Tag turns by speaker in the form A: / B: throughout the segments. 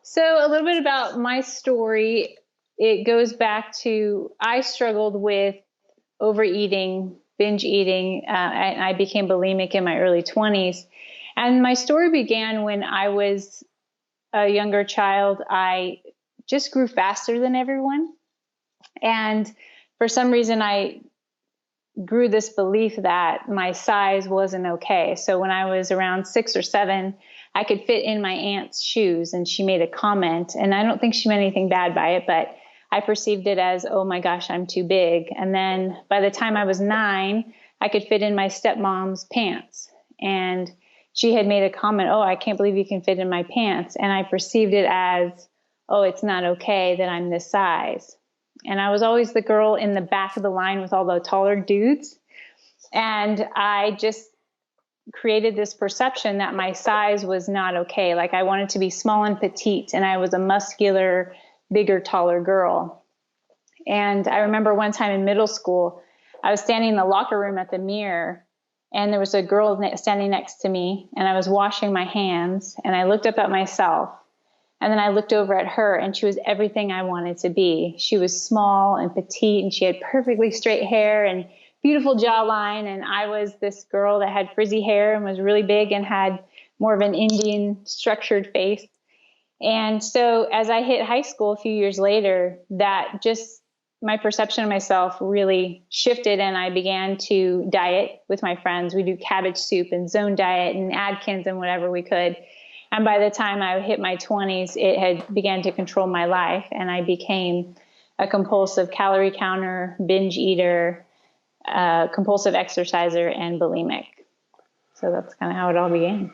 A: So a little bit about my story. It goes back to I struggled with overeating, binge eating, and I became bulimic in my early 20s. And my story began when I was a younger child. I just grew faster than everyone. And for some reason, I grew this belief that my size wasn't okay. So when I was around 6 or 7, I could fit in my aunt's shoes, and she made a comment. And I don't think she meant anything bad by it, but I perceived it as, oh my gosh, I'm too big. And then by the time I was 9, I could fit in my stepmom's pants. And she had made a comment, oh, I can't believe you can fit in my pants. And I perceived it as, oh, it's not okay that I'm this size. And I was always the girl in the back of the line with all the taller dudes. And I just created this perception that my size was not okay. Like I wanted to be small and petite, and I was a muscular, bigger, taller girl. And I remember one time in middle school, I was standing in the locker room at the mirror, and there was a girl standing next to me, and I was washing my hands, and I looked up at myself. And then I looked over at her, and she was everything I wanted to be. She was small and petite, and she had perfectly straight hair and beautiful jawline. And I was this girl that had frizzy hair and was really big and had more of an Indian structured face. And so as I hit high school a few years later, that just my perception of myself really shifted, and I began to diet with my friends. We do cabbage soup and zone diet and Atkins and whatever we could. And by the time I hit my 20s, it had began to control my life, and I became a compulsive calorie counter, binge eater, compulsive exerciser, and bulimic. So that's kind of how it all began.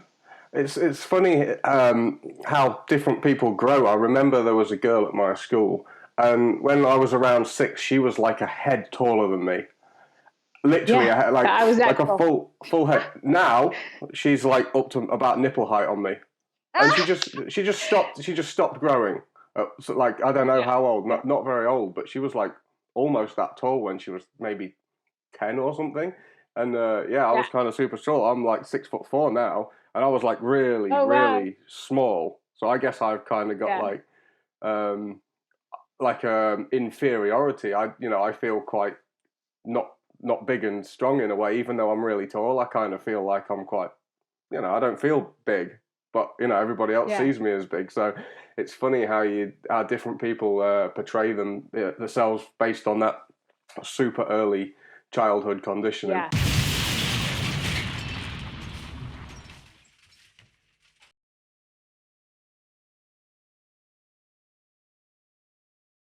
B: It's funny how different people grow. I remember there was a girl at my school, and when I was around 6, she was like a head taller than me. Literally,
A: Yeah, I was
B: like
A: that
B: a
A: girl.
B: full head. Now she's like up to about nipple height on me, and she just stopped growing. So like I don't know how old, not very old, but she was like almost that tall when she was maybe 10 or something. And yeah, I
A: Yeah.
B: was kind of super tall. I'm like 6'4" now, and I was like really,
A: Oh, wow.
B: really small. So I guess I've kind of got
A: Yeah.
B: um, like inferiority. I feel quite not not big and strong in a way, even though I'm really tall. I kind of feel like I'm quite, I don't feel big, but everybody else
A: Yeah.
B: sees me as big. So it's funny how different people portray themselves based on that super early childhood conditioning.
A: Yeah.